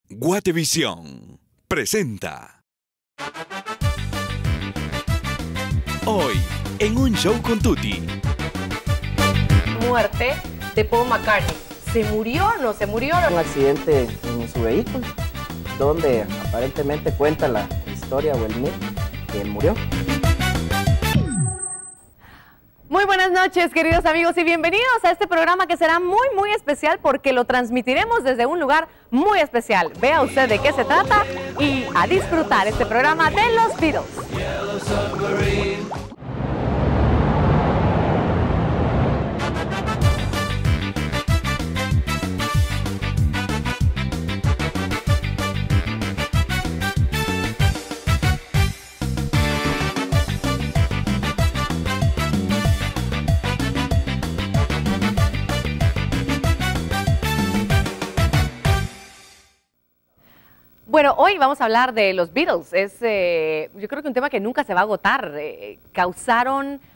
Guatevisión presenta. Hoy, en un show con Tuti. Muerte de Paul McCartney. ¿Se murió o no se murió? Un accidente en su vehículo, donde aparentemente cuenta la historia o el mito que él murió. Muy buenas noches, queridos amigos, y bienvenidos a este programa que será muy especial porque lo transmitiremos desde un lugar muy especial. Vea usted de qué se trata y a disfrutar este programa de los Beatles. Bueno, hoy vamos a hablar de los Beatles. Es, yo creo que un tema que nunca se va a agotar.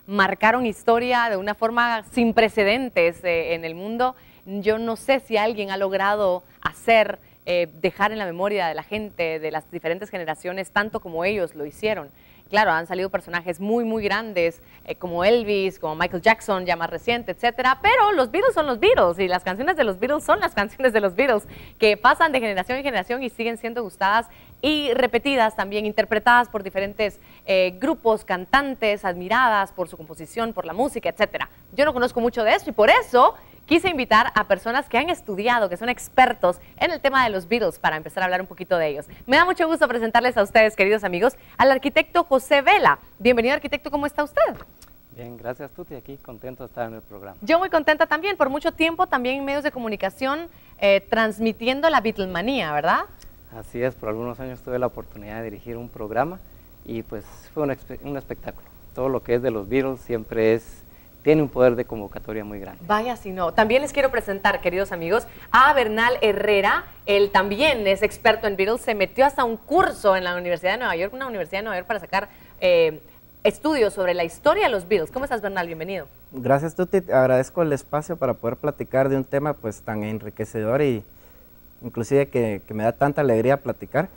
Marcaron historia de una forma sin precedentes en el mundo. Yo no sé si alguien ha logrado dejar en la memoria de la gente, de las diferentes generaciones, tanto como ellos lo hicieron. Claro, han salido personajes muy grandes, como Elvis, como Michael Jackson, ya más reciente, etcétera, pero los Beatles son los Beatles y las canciones de los Beatles son las canciones de los Beatles, que pasan de generación en generación y siguen siendo gustadas y repetidas también, interpretadas por diferentes grupos, cantantes, admiradas por su composición, por la música, etcétera. Yo no conozco mucho de eso y por eso quise invitar a personas que han estudiado, que son expertos en el tema de los Beatles para empezar a hablar un poquito de ellos. Me da mucho gusto presentarles a ustedes, queridos amigos, al arquitecto José Vela. Bienvenido, arquitecto, ¿cómo está usted? Bien, gracias, Tuti, aquí contento de estar en el programa. Yo muy contenta también, por mucho tiempo también en medios de comunicación transmitiendo la Beatlemanía, ¿verdad? Así es, por algunos años tuve la oportunidad de dirigir un programa y pues fue un espectáculo. Todo lo que es de los Beatles siempre tiene un poder de convocatoria muy grande. Vaya si no. También les quiero presentar, queridos amigos, a Bernal Herrera. Él también es experto en Beatles, se metió hasta un curso en la Universidad de Nueva York, una universidad de Nueva York, para sacar estudios sobre la historia de los Beatles. ¿Cómo estás, Bernal? Bienvenido. Gracias, Tuti. Agradezco el espacio para poder platicar de un tema pues tan enriquecedor y inclusive que me da tanta alegría platicar.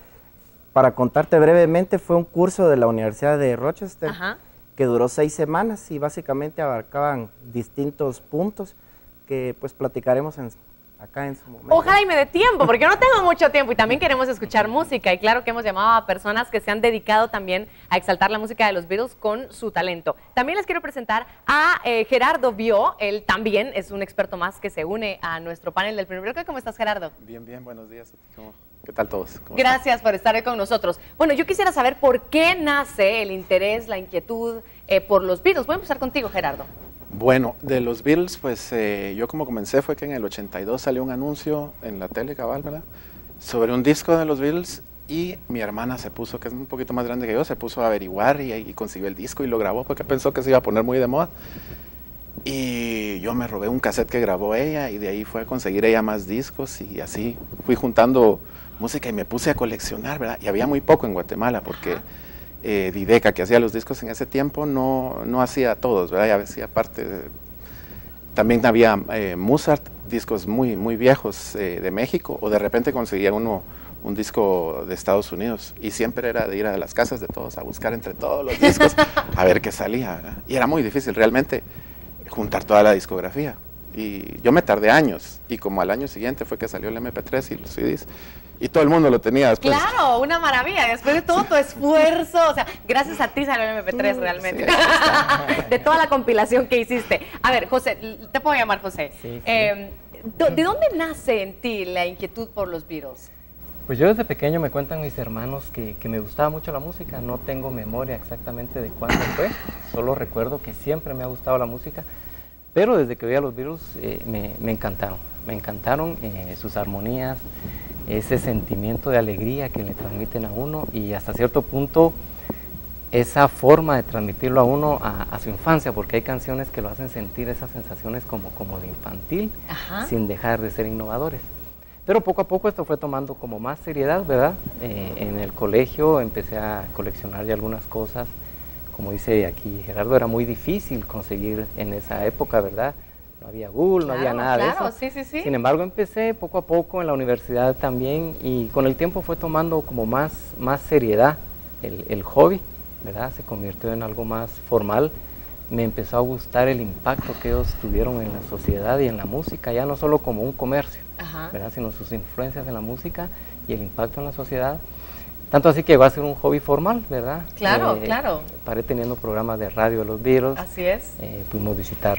Para contarte brevemente, fue un curso de la Universidad de Rochester. Ajá. Que duró 6 semanas y básicamente abarcaban distintos puntos que pues platicaremos acá en su momento. Ojalá y me dé tiempo, porque yo no tengo mucho tiempo y también queremos escuchar música, y claro que hemos llamado a personas que se han dedicado también a exaltar la música de los Beatles con su talento. También les quiero presentar a Gerardo Bió. Él también es un experto más que se une a nuestro panel del primer bloque. ¿Cómo estás, Gerardo? Bien, buenos días. ¿Qué tal todos? Gracias por estar hoy con nosotros. Bueno, yo quisiera saber por qué nace el interés, la inquietud por los Beatles. Voy a empezar contigo, Gerardo. Bueno, de los Beatles, pues yo como comencé fue que en el 82 salió un anuncio en la tele, cabal, ¿verdad? Sobre un disco de los Beatles, y mi hermana se puso, que es un poquito más grande que yo, se puso a averiguar y consiguió el disco y lo grabó porque pensó que se iba a poner muy de moda. Y yo me robé un cassette que grabó ella y de ahí fue a conseguir ella más discos y así fui juntando música y me puse a coleccionar, ¿verdad? Y había muy poco en Guatemala porque Dideca, que hacía los discos en ese tiempo, no hacía todos, ¿verdad? Ya hacía parte, también había Mozart, discos muy viejos de México, o de repente conseguía un disco de Estados Unidos y siempre era de ir a las casas de todos a buscar entre todos los discos a ver qué salía, ¿verdad? Y era muy difícil realmente juntar toda la discografía. Y yo me tardé años, y como al año siguiente fue que salió el MP3 y los CDs, y todo el mundo lo tenía después. Claro, una maravilla, después de todo tu esfuerzo, o sea, gracias a ti salió el MP3 realmente, sí. De toda la compilación que hiciste. A ver, José, te puedo llamar José. Sí. ¿De dónde nace en ti la inquietud por los Beatles? Pues yo desde pequeño me cuentan mis hermanos que me gustaba mucho la música, no tengo memoria exactamente de cuándo fue, solo recuerdo que siempre me ha gustado la música. Pero desde que vi a los Beatles me encantaron sus armonías, ese sentimiento de alegría que le transmiten a uno y hasta cierto punto esa forma de transmitirlo a uno a su infancia, porque hay canciones que lo hacen sentir esas sensaciones como de infantil. Ajá. Sin dejar de ser innovadores. Pero poco a poco esto fue tomando como más seriedad, ¿verdad? En el colegio empecé a coleccionar ya algunas cosas. Como dice aquí Gerardo, era muy difícil conseguir en esa época, ¿verdad? no había Google, no había Claro, nada de claro, eso. sí, sí, sí. Sin embargo, empecé poco a poco en la universidad también y con el tiempo fue tomando como más seriedad el hobby, ¿verdad? Se convirtió en algo más formal. Me empezó a gustar el impacto que ellos tuvieron en la sociedad y en la música, ya no solo como un comercio, Ajá. ¿verdad? Sino sus influencias en la música y el impacto en la sociedad. Tanto así que llegó a ser un hobby formal, ¿verdad? Claro, claro. Paré teniendo programas de radio de los Beatles. Así es. Pudimos visitar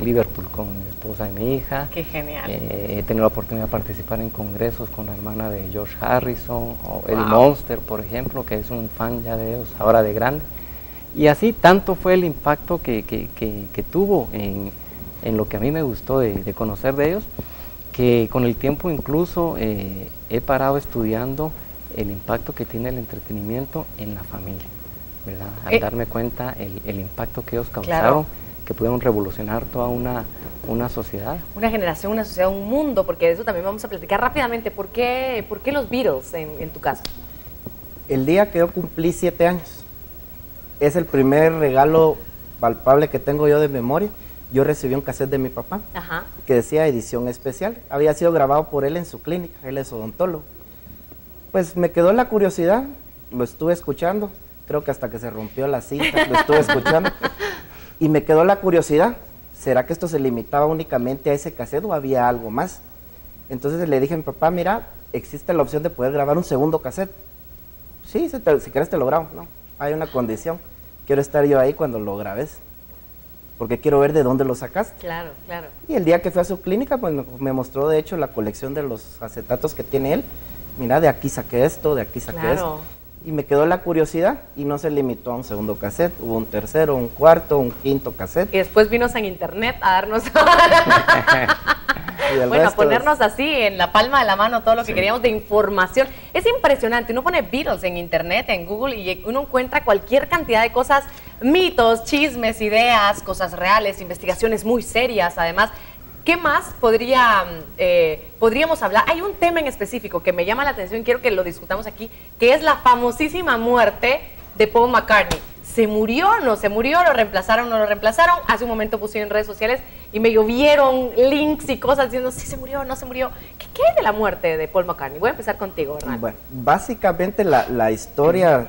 Liverpool con mi esposa y mi hija. Qué genial. He tenido la oportunidad de participar en congresos con la hermana de George Harrison o Eddie Wow. Monster, por ejemplo, que es un fan ya de ellos, ahora de grande. Y así tanto fue el impacto que tuvo en lo que a mí me gustó de conocer de ellos, que con el tiempo incluso he parado estudiando el impacto que tiene el entretenimiento en la familia, ¿verdad? Al darme cuenta el impacto que ellos causaron, Claro. que pudieron revolucionar toda una sociedad. Una generación, una sociedad, un mundo, porque de eso también vamos a platicar rápidamente. ¿Por qué los Beatles en tu caso? El día que yo cumplí 7 años, es el primer regalo palpable que tengo yo de memoria. Yo recibí un cassette de mi papá Ajá. que decía edición especial. Había sido grabado por él en su clínica, él es odontólogo. Pues me quedó la curiosidad, lo estuve escuchando, creo que hasta que se rompió la cinta, lo estuve escuchando. Y me quedó la curiosidad, ¿será que esto se limitaba únicamente a ese cassette o había algo más? Entonces le dije a mi papá, mira, existe la opción de poder grabar un segundo cassette. Sí, si quieres te lo grabo. No, hay una condición, quiero estar yo ahí cuando lo grabes, porque quiero ver de dónde lo sacaste. Claro, claro. Y el día que fui a su clínica, pues me mostró de hecho la colección de los acetatos que tiene él. Mira, de aquí saqué esto, de aquí saqué Claro. esto. Y me quedó la curiosidad y no se limitó a un segundo cassette, hubo un tercero, un cuarto, un quinto cassette. Y después vino en internet a darnos, Y el bueno, a resto es- ponernos así en la palma de la mano todo lo que Sí. queríamos de información. Es impresionante, uno pone Beatles en internet, en Google, y uno encuentra cualquier cantidad de cosas, mitos, chismes, ideas, cosas reales, investigaciones muy serias, además. ¿Qué más podríamos hablar? Hay un tema en específico que me llama la atención, quiero que lo discutamos aquí, que es la famosísima muerte de Paul McCartney. ¿Se murió o no se murió? ¿Lo reemplazaron o no lo reemplazaron? Hace un momento puse en redes sociales y me llovieron links y cosas diciendo si se murió o no se murió. ¿Qué hay de la muerte de Paul McCartney? Voy a empezar contigo, Hernán. Bueno, básicamente la historia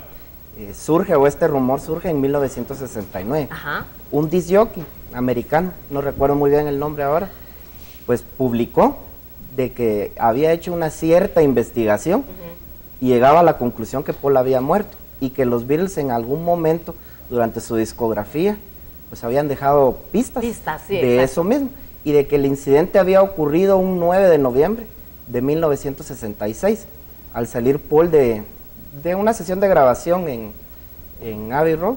surge, o este rumor surge en 1969. Ajá. Un disc jockey americano, no recuerdo muy bien el nombre ahora, pues publicó de que había hecho una cierta investigación y llegaba a la conclusión que Paul había muerto y que los Beatles en algún momento durante su discografía pues habían dejado pistas, Pistas, sí, de exacto. eso mismo, y de que el incidente había ocurrido un 9 de noviembre de 1966 al salir Paul de una sesión de grabación en Abbey Road,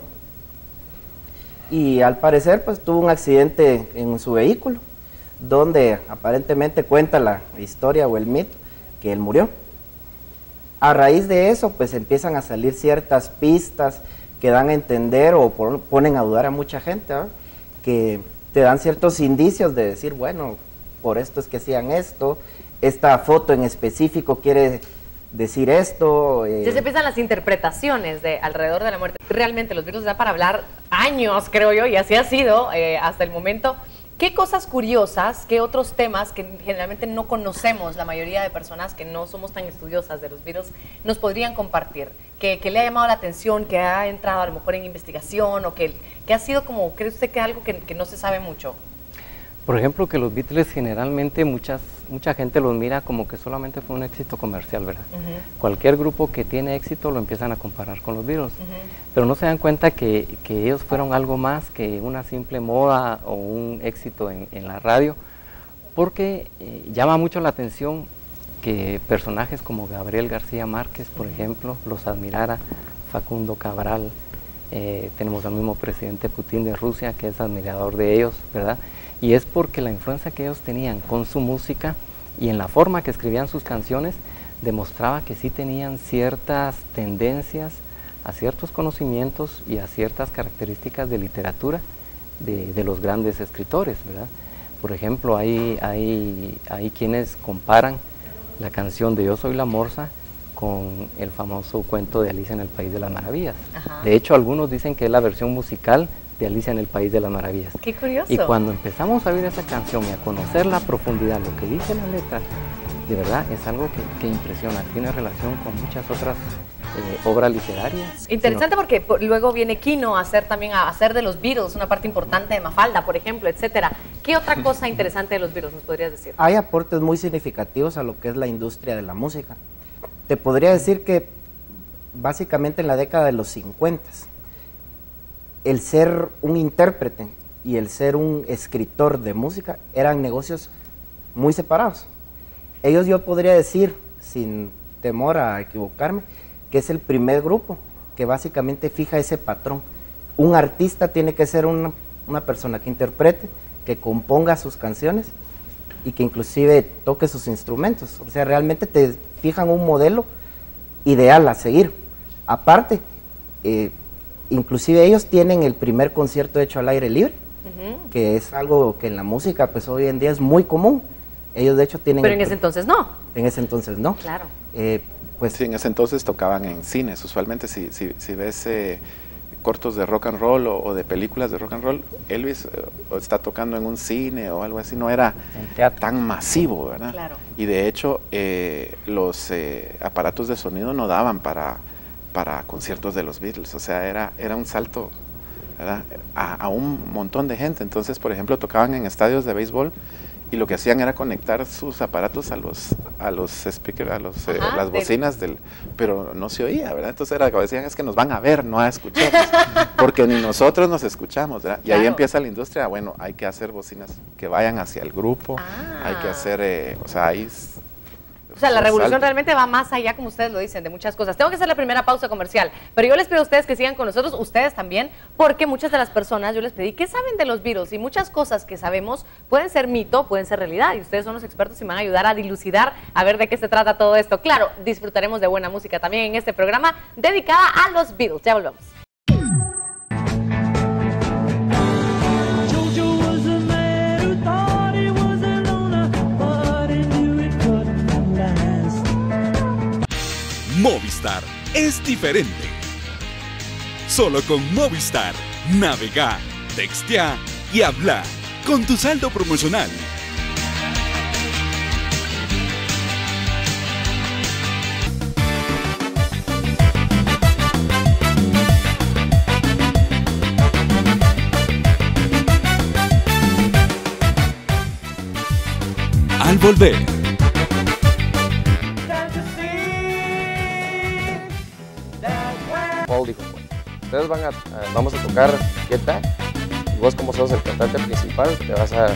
y al parecer pues tuvo un accidente en su vehículo donde aparentemente cuenta la historia o el mito que él murió. A raíz de eso pues empiezan a salir ciertas pistas que dan a entender o ponen a dudar a mucha gente, ¿verdad? Que te dan ciertos indicios de decir, bueno, por esto es que hacían esto, esta foto en específico quiere decir esto. Ya se empiezan las interpretaciones de alrededor de la muerte. Realmente los Beatles da para hablar años, creo yo, y así ha sido hasta el momento. ¿Qué cosas curiosas, qué otros temas que generalmente no conocemos la mayoría de personas que no somos tan estudiosas de los Beatles nos podrían compartir? Que le ha llamado la atención, que ha entrado a lo mejor en investigación o que ha sido como, ¿cree usted que algo que no se sabe mucho? Por ejemplo, que los Beatles generalmente mucha gente los mira como que solamente fue un éxito comercial, ¿verdad? Cualquier grupo que tiene éxito lo empiezan a comparar con los Beatles, pero no se dan cuenta que ellos fueron algo más que una simple moda o un éxito en la radio, porque llama mucho la atención que personajes como Gabriel García Márquez, por ejemplo, los admirara, Facundo Cabral, tenemos al mismo presidente Putin de Rusia, que es admirador de ellos, ¿verdad? Y es porque la influencia que ellos tenían con su música y en la forma que escribían sus canciones demostraba que sí tenían ciertas tendencias a ciertos conocimientos y a ciertas características de literatura de los grandes escritores, ¿verdad? Por ejemplo, hay quienes comparan la canción de Yo soy la Morsa con el famoso cuento de Alicia en el País de las Maravillas. Ajá. De hecho, algunos dicen que es la versión musical de Alicia en el País de las Maravillas. Qué curioso. Y cuando empezamos a oír esa canción y a conocer la profundidad, lo que dice la letra, de verdad es algo que impresiona, tiene relación con muchas otras obras literarias. Interesante porque luego viene Kino a hacer también a hacer de los Beatles una parte importante de Mafalda, por ejemplo, etcétera. ¿Qué otra cosa interesante de los Beatles nos podrías decir? Hay aportes muy significativos a lo que es la industria de la música. Te podría decir que básicamente en la década de los 50, el ser un intérprete y el ser un escritor de música eran negocios muy separados. Ellos, yo podría decir, sin temor a equivocarme, que es el primer grupo que básicamente fija ese patrón. Un artista tiene que ser una persona que interprete, que componga sus canciones y que inclusive toque sus instrumentos. O sea, realmente te fijan un modelo ideal a seguir. Aparte, inclusive ellos tienen el primer concierto hecho al aire libre, que es algo que en la música pues hoy en día es muy común. Ellos de hecho tienen... Pero en ese entonces no. En ese entonces no. Claro. Pues sí, en ese entonces tocaban en cines. Usualmente si ves cortos de rock and roll o de películas de rock and roll, Elvis está tocando en un cine o algo así, no era tan masivo, ¿verdad? Claro. Y de hecho los aparatos de sonido no daban para conciertos de los Beatles, o sea, era un salto, ¿verdad? A un montón de gente. Entonces, por ejemplo, tocaban en estadios de béisbol y lo que hacían era conectar sus aparatos a los speakers, las bocinas pero no se oía, ¿verdad? Entonces era como decían, es que nos van a ver, no a escuchar, porque ni nosotros nos escuchamos, ¿verdad? Y claro. Ahí empieza la industria, bueno, hay que hacer bocinas que vayan hacia el grupo, hay que hacer, o sea, ahí... O sea, la revolución realmente va más allá, como ustedes lo dicen, de muchas cosas. Tengo que hacer la primera pausa comercial, pero yo les pido a ustedes que sigan con nosotros, ustedes también, porque muchas de las personas, yo les pedí, ¿qué saben de los Beatles? Y muchas cosas que sabemos pueden ser mito, pueden ser realidad, y ustedes son los expertos y me van a ayudar a dilucidar, a ver de qué se trata todo esto. Claro, disfrutaremos de buena música también en este programa dedicada a los Beatles. Ya volvemos. Movistar es diferente. Solo con Movistar, navega, textea y habla con tu saldo promocional. Al volver, Paul dijo, bueno, ustedes vamos a tocar Get Back y vos como sos el cantante principal te vas a